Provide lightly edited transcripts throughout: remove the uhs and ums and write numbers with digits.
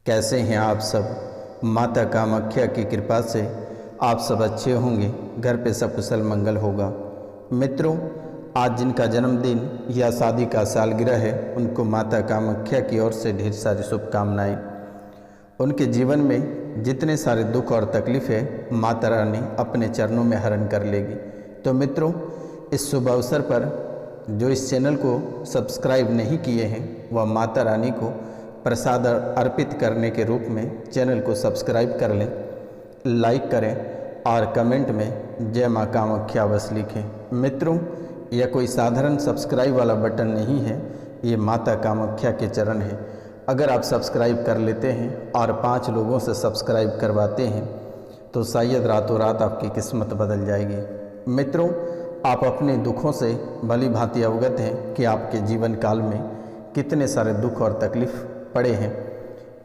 कैसे हैं आप सब। माता कामाख्या की कृपा से आप सब अच्छे होंगे, घर पे सब कुशल मंगल होगा। मित्रों, आज जिनका जन्मदिन या शादी का सालगिरह है उनको माता कामाख्या की ओर से ढेर सारी शुभकामनाएं। उनके जीवन में जितने सारे दुख और तकलीफ है माता रानी अपने चरणों में हरण कर लेगी। तो मित्रों, इस शुभ अवसर पर जो इस चैनल को सब्सक्राइब नहीं किए हैं वह माता रानी को प्रसाद अर्पित करने के रूप में चैनल को सब्सक्राइब कर लें, लाइक करें और कमेंट में जय माँ कामाख्या बस लिखें। मित्रों, यह कोई साधारण सब्सक्राइब वाला बटन नहीं है, ये माता कामाख्या के चरण है। अगर आप सब्सक्राइब कर लेते हैं और 5 लोगों से सब्सक्राइब करवाते हैं तो शायद रातों रात आपकी किस्मत बदल जाएगी। मित्रों, आप अपने दुखों से भली भांति अवगत हैं कि आपके जीवन काल में कितने सारे दुख और तकलीफ पड़े हैं।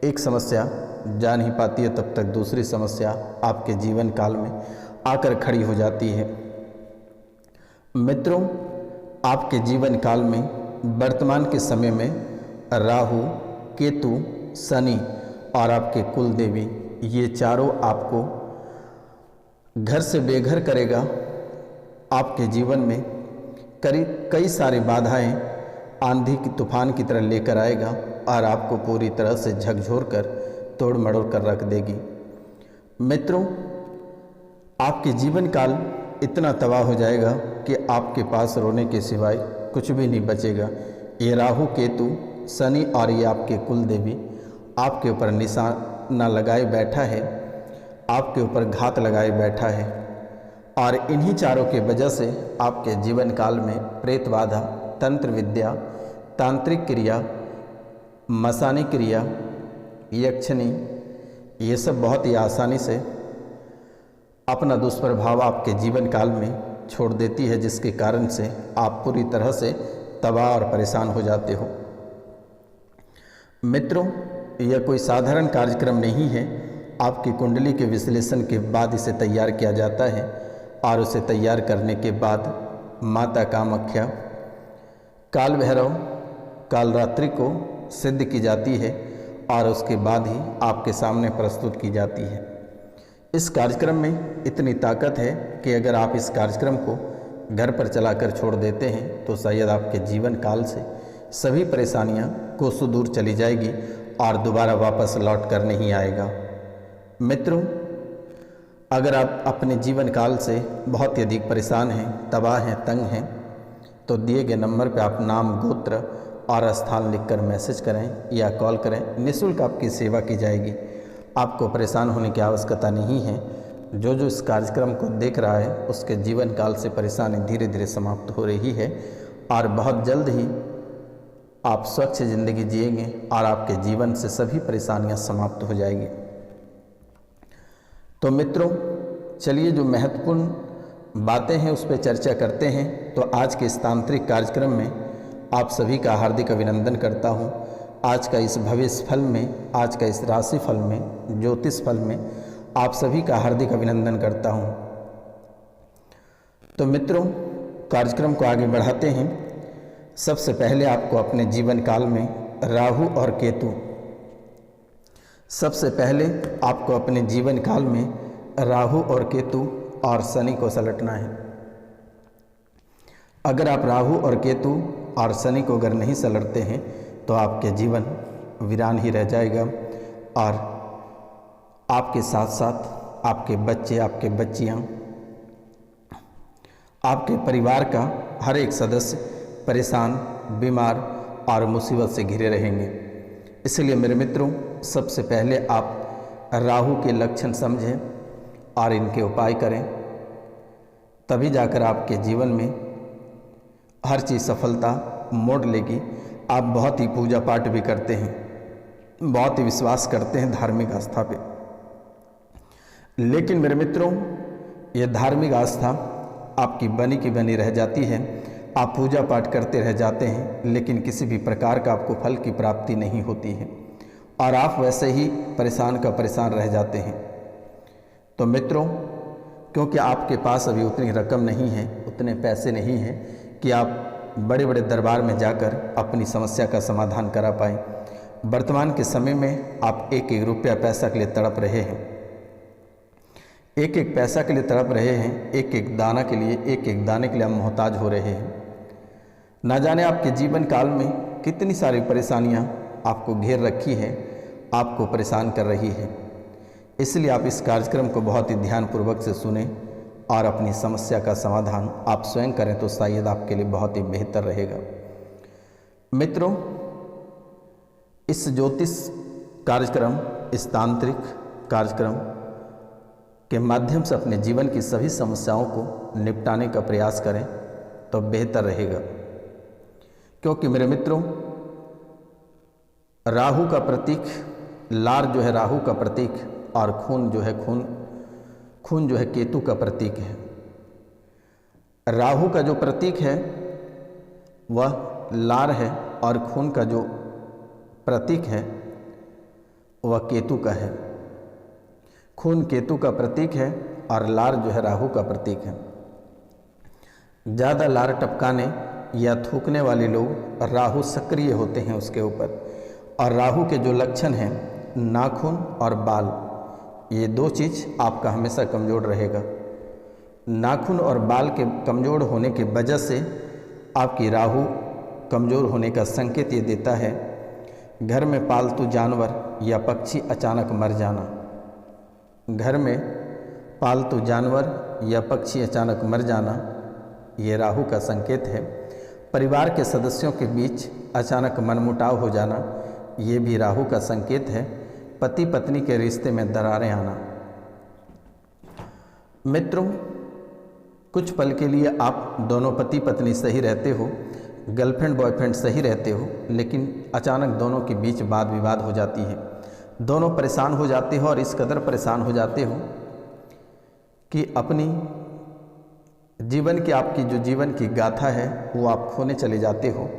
एक समस्या जा नहीं पाती है तब तक दूसरी समस्या आपके जीवन काल में आकर खड़ी हो जाती है। मित्रों, आपके जीवन काल में वर्तमान के समय में राहु, केतु, शनि और आपके कुल देवी, ये चारों आपको घर से बेघर करेगा। आपके जीवन में कई सारी बाधाएं आंधी की तूफान की तरह लेकर आएगा और आपको पूरी तरह से झकझोर कर तोड़ मड़ोड़ कर रख देगी। मित्रों, आपके जीवन काल इतना तबाह हो जाएगा कि आपके पास रोने के सिवाय कुछ भी नहीं बचेगा। ये राहु, केतु, शनि और ये आपके कुल देवी आपके ऊपर निशाना लगाए बैठा है, आपके ऊपर घात लगाए बैठा है और इन्हीं चारों के वजह से आपके जीवन काल में प्रेत बाधा, तंत्र विद्या, तांत्रिक क्रिया, मसानी क्रिया, यक्षिणी, ये सब बहुत ही आसानी से अपना दुष्प्रभाव आपके जीवन काल में छोड़ देती है, जिसके कारण से आप पूरी तरह से तबाह और परेशान हो जाते हो। मित्रों, यह कोई साधारण कार्यक्रम नहीं है। आपकी कुंडली के विश्लेषण के बाद इसे तैयार किया जाता है और उसे तैयार करने के बाद माता कामाख्या काल भैरव कालरात्रि को सिद्ध की जाती है और उसके बाद ही आपके सामने प्रस्तुत की जाती है। इस कार्यक्रम में इतनी ताकत है कि अगर आप इस कार्यक्रम को घर पर चलाकर छोड़ देते हैं तो शायद आपके जीवन काल से सभी परेशानियां कोसों दूर चली जाएगी और दोबारा वापस लौट कर नहीं आएगा। मित्रों, अगर आप अपने जीवन काल से बहुत ही अधिक परेशान हैं, तबाह हैं, तंग हैं, तो दिए गए नंबर पर आप नाम, गोत्र और स्थान लिखकर मैसेज करें या कॉल करें। निःशुल्क आपकी सेवा की जाएगी। आपको परेशान होने की आवश्यकता नहीं है। जो इस कार्यक्रम को देख रहा है उसके जीवन काल से परेशानी धीरे धीरे समाप्त हो रही है और बहुत जल्द ही आप स्वच्छ जिंदगी जिएंगे और आपके जीवन से सभी परेशानियां समाप्त हो जाएगी। तो मित्रों, चलिए जो महत्वपूर्ण बातें हैं उस पर चर्चा करते हैं। तो आज के इस तांत्रिक कार्यक्रम में आप सभी का हार्दिक अभिनंदन करता हूं। आज का इस भविष्य फल में, आज का इस राशि फल में, ज्योतिष फल में आप सभी का हार्दिक अभिनंदन करता हूं। तो मित्रों, कार्यक्रम को आगे बढ़ाते हैं। सबसे पहले आपको अपने जीवन काल में राहु और केतु, सबसे पहले आपको अपने जीवन काल में राहु और केतु और शनि को सलटना है। अगर आप राहु और केतु और शनि को अगर नहीं सलटते हैं तो आपके जीवन वीरान ही रह जाएगा और आपके साथ साथ आपके बच्चे, आपके बच्चियां, आपके परिवार का हर एक सदस्य परेशान, बीमार और मुसीबत से घिरे रहेंगे। इसलिए मेरे मित्रों, सबसे पहले आप राहु के लक्षण समझें और इनके उपाय करें, तभी जाकर आपके जीवन में हर चीज़ सफलता मोड़ लेगी। आप बहुत ही पूजा पाठ भी करते हैं, बहुत ही विश्वास करते हैं धार्मिक आस्था पे, लेकिन मेरे मित्रों, यह धार्मिक आस्था आपकी बनी की बनी रह जाती है। आप पूजा पाठ करते रह जाते हैं लेकिन किसी भी प्रकार का आपको फल की प्राप्ति नहीं होती है और आप वैसे ही परेशान का परेशान रह जाते हैं। तो मित्रों, क्योंकि आपके पास अभी उतनी रकम नहीं है, उतने पैसे नहीं हैं कि आप बड़े बड़े दरबार में जाकर अपनी समस्या का समाधान करा पाएँ, वर्तमान के समय में आप एक एक रुपया पैसा के लिए तड़प रहे हैं, एक एक पैसा के लिए तड़प रहे हैं, एक एक दाना के लिए, एक एक दाने के लिए आप मोहताज हो रहे हैं। ना जाने आपके जीवन काल में कितनी सारी परेशानियां आपको घेर रखी है, आपको परेशान कर रही है। इसलिए आप इस कार्यक्रम को बहुत ही ध्यानपूर्वक से सुने और अपनी समस्या का समाधान आप स्वयं करें तो शायद आपके लिए बहुत ही बेहतर रहेगा। मित्रों, इस ज्योतिष कार्यक्रम, इस तांत्रिक कार्यक्रम के माध्यम से अपने जीवन की सभी समस्याओं को निपटाने का प्रयास करें तो बेहतर रहेगा। क्योंकि मेरे मित्रों, राहु का प्रतीक लार जो है राहु का प्रतीक, और खून जो है केतु का प्रतीक है। राहु का जो प्रतीक है वह लार है और खून का जो प्रतीक है वह केतु का है। खून केतु का प्रतीक है और लार जो है राहु का प्रतीक है। ज़्यादा लार टपकाने या थूकने वाले लोग राहु सक्रिय होते हैं उसके ऊपर। और राहु के जो लक्षण हैं नाखून और बाल, ये दो चीज़ आपका हमेशा कमज़ोर रहेगा। नाखून और बाल के कमज़ोर होने की वजह से आपकी राहु कमज़ोर होने का संकेत ये देता है। घर में पालतू जानवर या पक्षी अचानक मर जाना, घर में पालतू जानवर या पक्षी अचानक मर जाना ये राहु का संकेत है। परिवार के सदस्यों के बीच अचानक मनमुटाव हो जाना ये भी राहु का संकेत है। पति पत्नी के रिश्ते में दरारें आना। मित्रों, कुछ पल के लिए आप दोनों पति पत्नी सही रहते हो, गर्लफ्रेंड बॉयफ्रेंड सही रहते हो, लेकिन अचानक दोनों के बीच वाद विवाद हो जाती है। दोनों परेशान हो जाते हो और इस कदर परेशान हो जाते हो कि अपनी जीवन की, आपकी जो जीवन की गाथा है वो आप खोने चले जाते हो।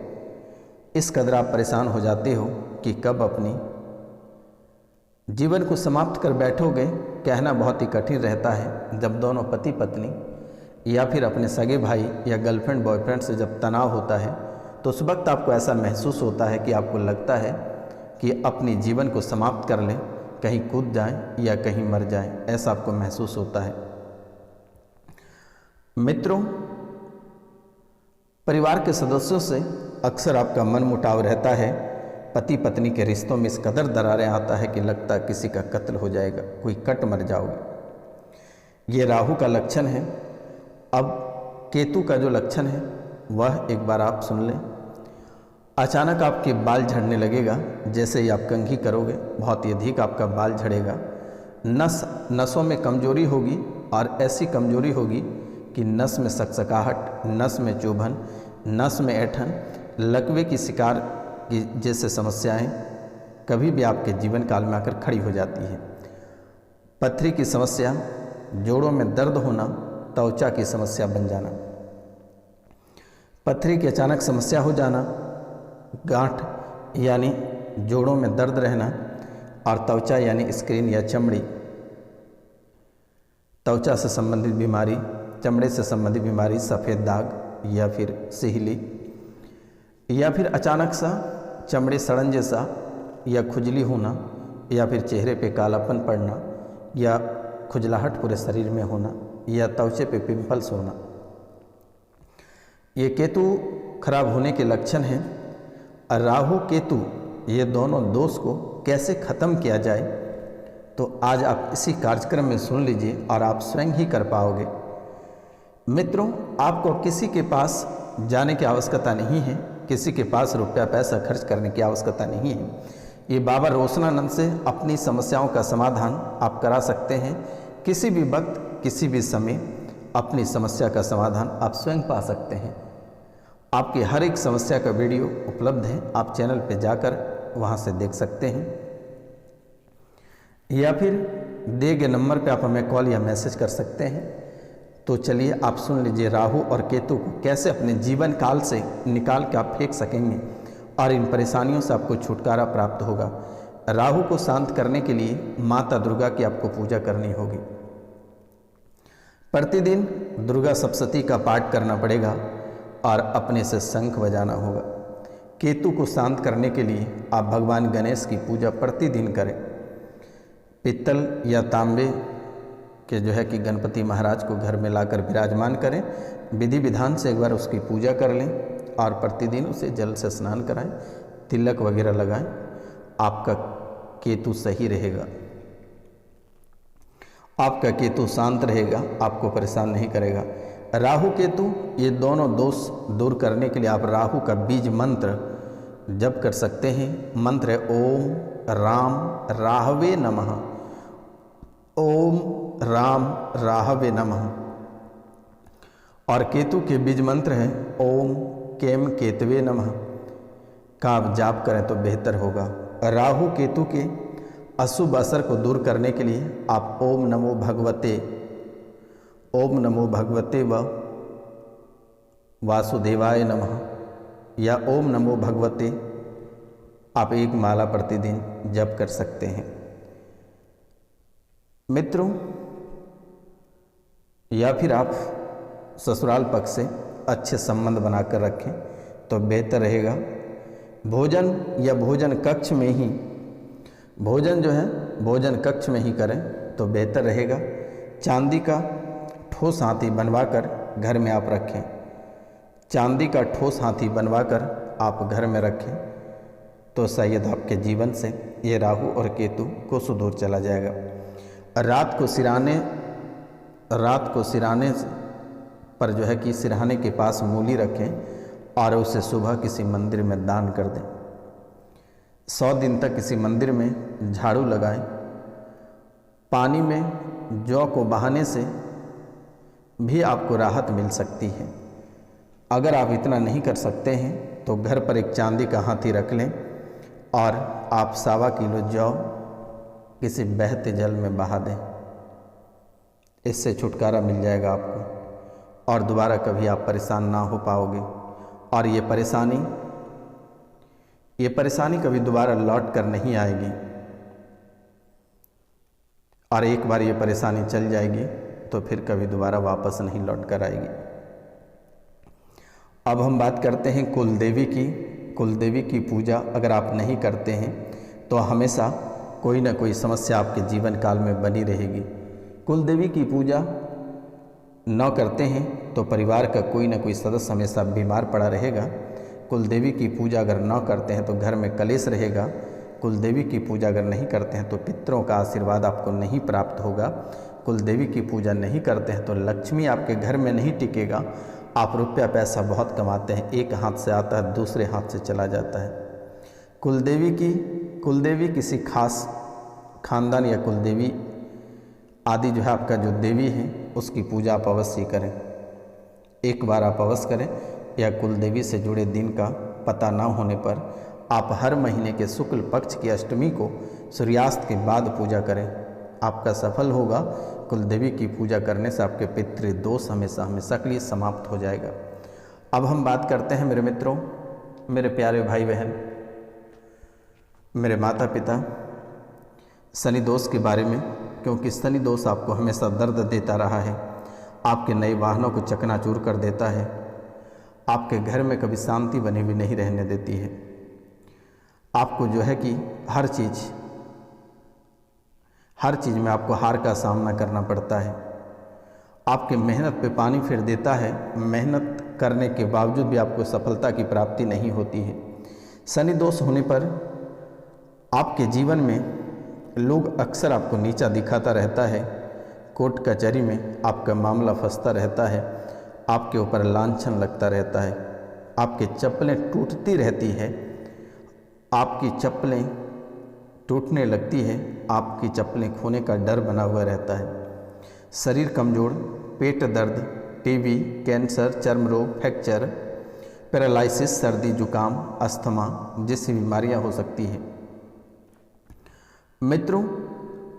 इस कदर आप परेशान हो जाते हो कि कब अपनी जीवन को समाप्त कर बैठोगे, कहना बहुत ही कठिन रहता है। जब दोनों पति पत्नी या फिर अपने सगे भाई या गर्लफ्रेंड बॉयफ्रेंड से जब तनाव होता है तो उस वक्त आपको ऐसा महसूस होता है कि आपको लगता है कि अपनी जीवन को समाप्त कर लें, कहीं कूद जाएं या कहीं मर जाएं, ऐसा आपको महसूस होता है। मित्रों, परिवार के सदस्यों से अक्सर आपका मन मुटाव रहता है। पति पत्नी के रिश्तों में इस कदर दरारें आता है कि लगता है किसी का कत्ल हो जाएगा, कोई कट मर जाओगे। ये राहु का लक्षण है। अब केतु का जो लक्षण है वह एक बार आप सुन लें। अचानक आपके बाल झड़ने लगेगा, जैसे ही आप कंघी करोगे बहुत ही अधिक आपका बाल झड़ेगा। नसों में कमजोरी होगी और ऐसी कमजोरी होगी कि नस में सकसकाहट, नस में चुभन, नस में ऐंठन, लकवे की शिकार की जैसे समस्याएं कभी भी आपके जीवन काल में आकर खड़ी हो जाती है। पथरी की समस्या, जोड़ों में दर्द होना, त्वचा की समस्या बन जाना, पथरी की अचानक समस्या हो जाना, गांठ यानी जोड़ों में दर्द रहना, और त्वचा यानी स्किन या चमड़ी, त्वचा से संबंधित बीमारी, चमड़े से संबंधित बीमारी, सफ़ेद दाग या फिर सिहली, या फिर अचानक सा चमड़े सड़न जैसा या खुजली होना, या फिर चेहरे पे कालापन पड़ना, या खुजलाहट पूरे शरीर में होना, या त्वचा पे पिंपल्स होना, ये केतु खराब होने के लक्षण हैं। राहु केतु ये दोनों दोष को कैसे ख़त्म किया जाए तो आज आप इसी कार्यक्रम में सुन लीजिए और आप स्वयं ही कर पाओगे। मित्रों, आपको किसी के पास जाने की आवश्यकता नहीं है, किसी के पास रुपया पैसा खर्च करने की आवश्यकता नहीं है। ये बाबा रोशनानंद से अपनी समस्याओं का समाधान आप करा सकते हैं। किसी भी वक्त, किसी भी समय अपनी समस्या का समाधान आप स्वयं पा सकते हैं। आपकी हर एक समस्या का वीडियो उपलब्ध है, आप चैनल पे जाकर वहाँ से देख सकते हैं, या फिर दिए गए नंबर पे आप हमें कॉल या मैसेज कर सकते हैं। तो चलिए आप सुन लीजिए राहु और केतु को कैसे अपने जीवन काल से निकाल के आप फेंक सकेंगे और इन परेशानियों से आपको छुटकारा प्राप्त होगा। राहु को शांत करने के लिए माता दुर्गा की आपको पूजा करनी होगी। प्रतिदिन दुर्गा सप्तशती का पाठ करना पड़ेगा और अपने से शंख बजाना होगा। केतु को शांत करने के लिए आप भगवान गणेश की पूजा प्रतिदिन करें। पित्तल या तांबे के जो है कि गणपति महाराज को घर में लाकर विराजमान करें, विधि विधान से एक बार उसकी पूजा कर लें और प्रतिदिन उसे जल से स्नान कराएं, तिलक वगैरह लगाएं। आपका केतु सही रहेगा, आपका केतु शांत रहेगा, आपको परेशान नहीं करेगा। राहु केतु ये दोनों दोष दूर करने के लिए आप राहु का बीज मंत्र जप कर सकते हैं। मंत्र है ओम राम राहवे नमः, ओम राम राहवे नमः। और केतु के बीज मंत्र है ओम केम केतवे नमः का आप जाप करें तो बेहतर होगा। राहु केतु के अशुभ असर को दूर करने के लिए आप ओम नमो भगवते व वासुदेवाय नमः या ओम नमो भगवते आप एक माला प्रतिदिन जप कर सकते हैं। मित्रों, या फिर आप ससुराल पक्ष से अच्छे संबंध बनाकर रखें तो बेहतर रहेगा। भोजन या भोजन कक्ष में ही भोजन कक्ष में ही करें तो बेहतर रहेगा। चांदी का ठोस हाथी बनवाकर घर में आप रखें, चांदी का ठोस हाथी बनवाकर आप घर में रखें तो शायद आपके जीवन से ये राहु और केतु को सुदूर चला जाएगा। रात को सिराने पर जो है कि सिरहाने के पास मूली रखें और उसे सुबह किसी मंदिर में दान कर दें। 100 दिन तक किसी मंदिर में झाड़ू लगाएं। पानी में जौ को बहाने से भी आपको राहत मिल सकती है। अगर आप इतना नहीं कर सकते हैं तो घर पर एक चांदी का हाथी रख लें और आप 1.25 किलो जौ किसी बहते जल में बहा दें। इससे छुटकारा मिल जाएगा आपको और दोबारा कभी आप परेशान ना हो पाओगे। और ये परेशानी कभी दोबारा लौट कर नहीं आएगी। और एक बार ये परेशानी चल जाएगी तो फिर कभी दोबारा वापस नहीं लौट कर आएगी। अब हम बात करते हैं कुलदेवी की पूजा अगर आप नहीं करते हैं तो हमेशा कोई ना कोई समस्या आपके जीवन काल में बनी रहेगी। कुलदेवी की पूजा न करते हैं तो परिवार का कोई ना कोई सदस्य हमेशा बीमार पड़ा रहेगा। कुलदेवी की पूजा अगर न करते हैं तो घर में कलेश रहेगा। कुलदेवी की पूजा अगर नहीं करते हैं तो पितरों का आशीर्वाद आपको नहीं प्राप्त होगा। कुलदेवी की पूजा नहीं करते हैं तो लक्ष्मी आपके घर में नहीं टिकेगा। आप रुपया पैसा बहुत कमाते हैं, एक हाथ से आता है दूसरे हाथ से चला जाता है। कुलदेवी किसी खास खानदान या कुलदेवी आदि जो है आपका जो देवी है उसकी पूजा आप अवश्य करें। एक बार आप अवश्य करें या कुलदेवी से जुड़े दिन का पता ना होने पर आप हर महीने के शुक्ल पक्ष की अष्टमी को सूर्यास्त के बाद पूजा करें। आपका सफल होगा। कुलदेवी की पूजा करने से आपके पितृ दोष हमेशा के लिए समाप्त हो जाएगा। अब हम बात करते हैं मेरे मित्रों, मेरे प्यारे भाई बहन, मेरे माता पिता, शनि दोष के बारे में, क्योंकि शनि दोष आपको हमेशा दर्द देता रहा है। आपके नए वाहनों को चकनाचूर कर देता है। आपके घर में कभी शांति बनी हुई नहीं रहने देती है। आपको जो है कि हर चीज़ में आपको हार का सामना करना पड़ता है। आपके मेहनत पे पानी फेर देता है। मेहनत करने के बावजूद भी आपको सफलता की प्राप्ति नहीं होती है। शनि दोष होने पर आपके जीवन में लोग अक्सर आपको नीचा दिखाता रहता है। कोर्ट कचहरी में आपका मामला फंसता रहता है। आपके ऊपर लांछन लगता रहता है। आपकी चप्पलें टूटती रहती है। आपकी चप्पलें टूटने लगती है। आपकी चप्पलें खोने का डर बना हुआ रहता है। शरीर कमज़ोर, पेट दर्द, टीबी, कैंसर, चर्म रोग, फ्रैक्चर, पैरालिसिस, सर्दी जुकाम, अस्थमा जैसी बीमारियां हो सकती हैं। मित्रों,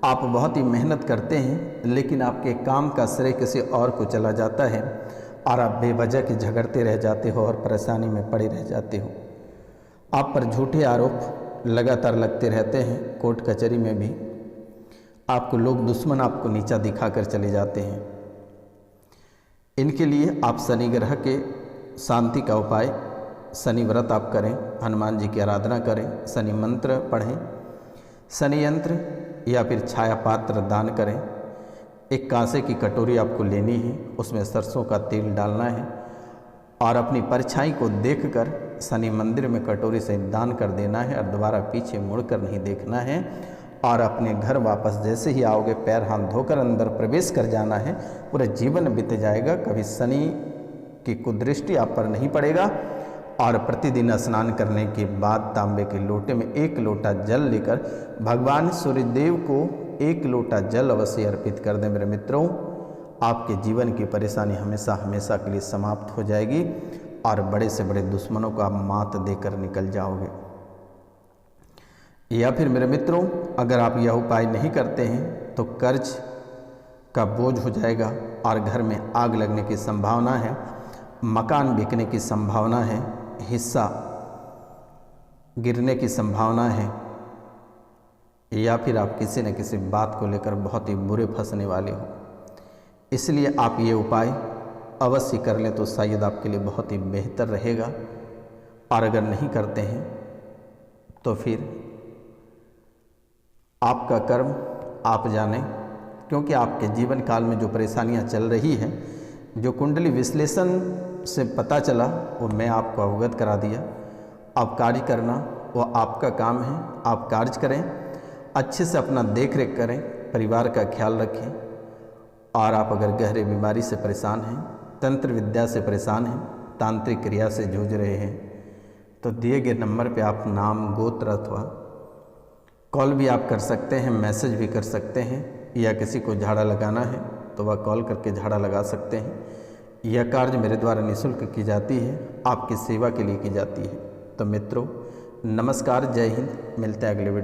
आप बहुत ही मेहनत करते हैं लेकिन आपके काम का श्रेय किसी और को चला जाता है और आप बेवजह के झगड़ते रह जाते हो और परेशानी में पड़े रह जाते हो। आप पर झूठे आरोप लगातार लगते रहते हैं। कोर्ट कचहरी में भी आपको लोग दुश्मन आपको नीचा दिखाकर चले जाते हैं। इनके लिए आप शनि ग्रह के शांति का उपाय शनि व्रत आप करें, हनुमान जी की आराधना करें, शनि मंत्र पढ़ें, शनि यंत्र या फिर छाया पात्र दान करें। एक कांसे की कटोरी आपको लेनी है, उसमें सरसों का तेल डालना है और अपनी परछाई को देखकर शनि मंदिर में कटोरी से दान कर देना है और दोबारा पीछे मुड़कर नहीं देखना है। और अपने घर वापस जैसे ही आओगे पैर हाथ धोकर अंदर प्रवेश कर जाना है। पूरा जीवन बीत जाएगा, कभी शनि की कुदृष्टि आप पर नहीं पड़ेगा। और प्रतिदिन स्नान करने के बाद तांबे के लोटे में 1 लोटा जल लेकर भगवान सूर्यदेव को 1 लोटा जल अवश्य अर्पित कर दें। मेरे मित्रों, आपके जीवन की परेशानी हमेशा हमेशा के लिए समाप्त हो जाएगी और बड़े से बड़े दुश्मनों को आप मात देकर निकल जाओगे। या फिर मेरे मित्रों, अगर आप यह उपाय नहीं करते हैं तो कर्ज का बोझ हो जाएगा और घर में आग लगने की संभावना है, मकान बिकने की संभावना है, हिस्सा गिरने की संभावना है, या फिर आप किसी न किसी बात को लेकर बहुत ही बुरे फंसने वाले हो। इसलिए आप ये उपाय अवश्य कर लें तो शायद आपके लिए बहुत ही बेहतर रहेगा। और अगर नहीं करते हैं तो फिर आपका कर्म आप जाने, क्योंकि आपके जीवन काल में जो परेशानियां चल रही हैं, जो कुंडली विश्लेषण से पता चला वो मैं आपको अवगत करा दिया। आप कार्य करना वो आपका काम है, आप कार्य करें, अच्छे से अपना देख रेख करें, परिवार का ख्याल रखें। और आप अगर गहरे बीमारी से परेशान हैं, तंत्र विद्या से परेशान हैं, तांत्रिक क्रिया से जूझ रहे हैं, तो दिए गए नंबर पे आप नाम, गोत्र अथवा कॉल भी आप कर सकते हैं, मैसेज भी कर सकते हैं, या किसी को झाड़ा लगाना है तो वह कॉल करके झाड़ा लगा सकते हैं। यह कार्य मेरे द्वारा निःशुल्क की जाती है, आपकी सेवा के लिए की जाती है। तो मित्रों, नमस्कार, जय हिंद, मिलते हैं अगले वीडियो।